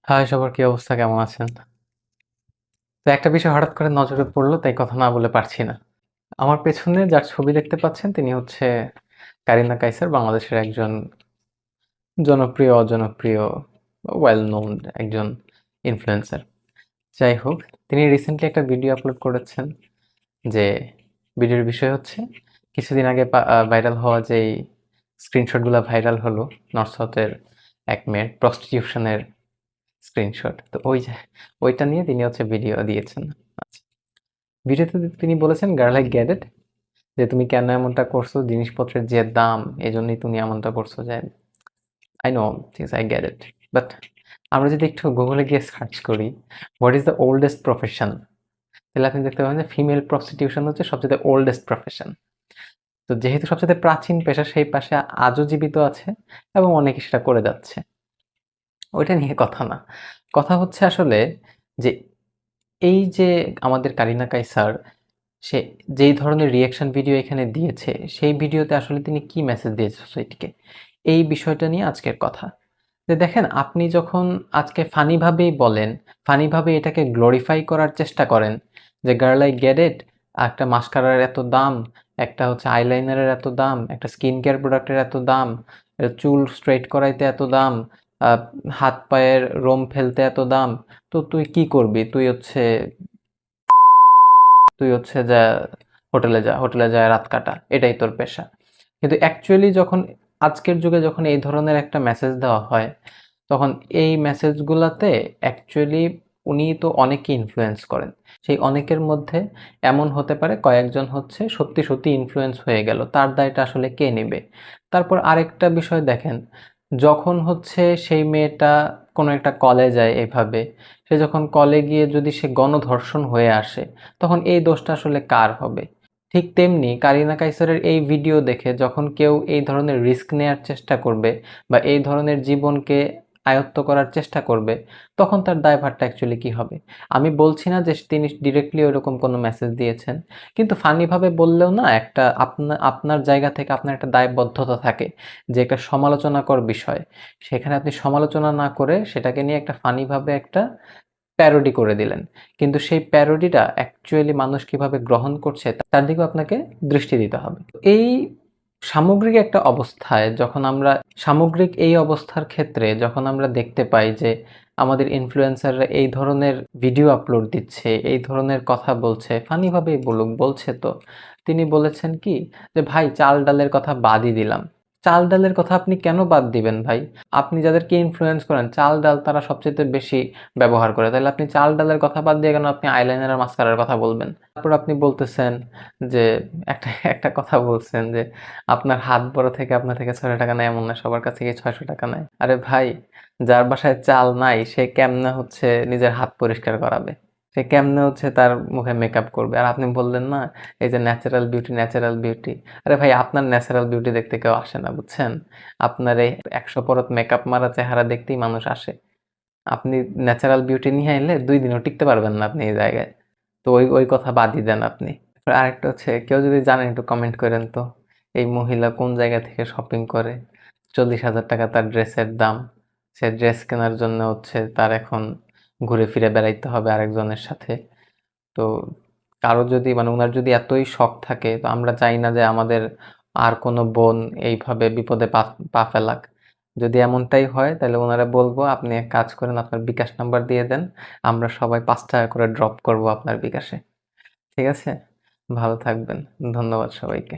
High সবার, কি অবস্থা? কেমন আছেন? তো একটা বিষয় হঠাৎ করে নজরে পড়লো, তাই কথা না বলে পারছি না। আমার পেছনে যার ছবি দেখতে পাচ্ছেন তিনি হচ্ছে কারিনা কাইসার, বাংলাদেশের একজন জনপ্রিয় অজনপ্রিয় ওয়েল নোন একজন ইনফ্লুয়েন্সার। যাই হোক, তিনি রিসেন্টলি একটা ভিডিও আপলোড করেছেন। যে ভিডিওর বিষয় হচ্ছে কিছুদিন আগে ভাইরাল হওয়া যেই স্ক্রিনশটগুলো ভাইরাল হলো নর্থ সাউথের এক মেয়ের প্রস্টিটিউশনের স্ক্রিনশট। তো ওইটা নিয়ে তিনি হচ্ছে ভিডিও দিয়েছেন। আচ্ছা, ভিডিওতে তিনি বলেছেন, গার্ল আই গেট ইট, যে তুমি কেন এমনটা করছো, জিনিসপত্রের যে দাম এই জন্যই তুমি এমনটা করছো। যে আই নো, ঠিক আছে, আই গেট ইট, বাট আমরা যদি একটু গুগলে গিয়ে সার্চ করি what is the oldest profession, তাহলে আপনি দেখতে পাবেন যে ফিমেল প্রস্টিটিউশন হচ্ছে সবচেয়ে ওল্ডেস্ট প্রফেশন। তো যেহেতু সবচেয়ে প্রাচীন পেশা, সেই পাশে আজও জীবিত আছে এবং অনেকে সেটা করে যাচ্ছে। ওইটা নিয়ে কথা না, কথা হচ্ছে আসলে যে এই যে আমাদের কারিনা কাইসার, সে যেই ধরনের রিয়াকশন ভিডিও এখানে দিয়েছে, সেই ভিডিওতে আসলে তিনি কি মেসেজ দিয়েছে সোসাইটিকে, এই বিষয়টা নিয়ে আজকের কথা। যে দেখেন, আপনি যখন আজকে ফানিভাবেই বলেন, ফানিভাবে এটাকে গ্লোরিফাই করার চেষ্টা করেন, যে গার্ল আই গেট ইট, একটা মাস্কারার এত দাম, একটা হচ্ছে আইলাইনারের এত দাম, একটা স্কিন কেয়ার প্রোডাক্টের এত দাম, চুল স্ট্রেট করাইতে এত দাম, আহ, হাত পায়ের রোম ফেলতে এত দাম, তো তুই কি করবি? তুই হচ্ছে যা, হোটেলে যা রাত কাটা, এটাই তোর পেশা। কিন্তু অ্যাকচুয়ালি যখন আজকের যুগে যখন এই ধরনের একটা মেসেজ দেওয়া হয়, তখন এই মেসেজগুলাতে অ্যাকচুয়ালি উনি তো অনেকে ইনফ্লুয়েন্স করেন। সেই অনেকের মধ্যে এমন হতে পারে কয়েকজন হচ্ছে সত্যি সত্যি ইনফ্লুয়েন্স হয়ে গেল, তার দায়টা আসলে কে নেবে? তারপর আরেকটা বিষয় দেখেন, যখন হচ্ছে সেই মেয়েটা কোনো একটা কলে যায় এভাবে, সে যখন কলে গিয়ে যদি সে গণধর্ষণ হয়ে আসে, তখন এই দোষটা আসলে কার হবে? ঠিক তেমনি কারিনা কাইসারের এই ভিডিও দেখে যখন কেউ এই ধরনের রিস্ক নেয়ার চেষ্টা করবে বা এই ধরনের জীবনকে আয়ত্ত করার চেষ্টা করবে, তখন তার দায়ভারটা অ্যাকচুয়ালি কি হবে? আমি বলছি না যে তিনি ডিরেক্টলি ওরকম কোনো মেসেজ দিয়েছেন, কিন্তু ফানিভাবে বললেও না, একটা আপনার আপনার জায়গা থেকে আপনার একটা দায়বদ্ধতা থাকে, যে একটা সমালোচনাকর বিষয়, সেখানে আপনি সমালোচনা না করে সেটাকে নিয়ে একটা ফানিভাবে একটা প্যারোডি করে দিলেন। কিন্তু সেই প্যারোডিটা অ্যাকচুয়ালি মানুষ কিভাবে গ্রহণ করছে তার দিকেও আপনাকে দৃষ্টি দিতে হবে। এই সামগ্রিক একটা অবস্থায় যখন আমরা সামগ্রিক এই অবস্থার ক্ষেত্রে যখন আমরা দেখতে পাই যে আমাদের ইনফ্লুয়েন্সাররা এই ধরনের ভিডিও আপলোড দিচ্ছে, এই ধরনের কথা বলছে, ফানিভাবেই বলুক, বলছে, তো তিনি বলেছেন কি, যে ভাই চাল ডালের কথা বাদই দিলাম। চাল ডালের কথা আপনি কেন বাদ দিবেন ভাই? আপনি যাদেরকে ইনফ্লুয়েন্স করেন, চাল ডাল তারা সবচেয়ে বেশি ব্যবহার করে, তাহলে আপনি চাল ডালের কথা বাদ দিয়ে কেন আপনি আইলাইনার আর মাস্কারার কথা বলবেন? তারপর আপনি বলতেছেন যে একটা একটা কথা বলছেন যে আপনার হাত বড় থেকে আপনার থেকে 600 টাকা নেয়, এমন না, সবার কাছ থেকে 600 টাকা নেয়। আরে ভাই, যার বাসায় চাল নাই সে কেমনে হচ্ছে নিজের হাত পরিষ্কার করাবে? সে কেমনে হচ্ছে তার মুখে মেকআপ করবে? আর আপনি বললেন না, এই যে ন্যাচারাল বিউটি, ন্যাচারাল বিউটি। আরে ভাই, আপনার ন্যাচারাল বিউটি দেখতে কেউ আসে না, বুঝছেন? আপনার এই 100 পরত মেকআপ মারা চেহারা দেখতেই মানুষ আসে। আপনি ন্যাচারাল বিউটি নিয়ে এলে 2 দিনও টিকতে পারবেন না আপনি এই জায়গায়। তো ওই ওই কথা বাদই দেন আপনি। আরেকটা হচ্ছে, কেউ যদি জানেন একটু কমেন্ট করেন তো, এই মহিলা কোন জায়গা থেকে শপিং করে? 40,000 টাকা তার ড্রেসের দাম। সে ড্রেস কেনার জন্য হচ্ছে তার এখন ঘুরে ফিরে বেড়াইতে হবে আরেকজনের সাথে। তো কারো যদি মানে ওনার যদি এতই শখ থাকে, তো আমরা চাই না যে আমাদের আর কোনো বোন এইভাবে বিপদে পা পা ফেলাক। যদি এমনটাই হয় তাহলে ওনারা বলবো, আপনি এক কাজ করেন, আপনার বিকাশ নাম্বার দিয়ে দেন, আমরা সবাই 5 টাকা করে ড্রপ করব আপনার বিকাশে। ঠিক আছে? ভালো থাকবেন। ধন্যবাদ সবাইকে।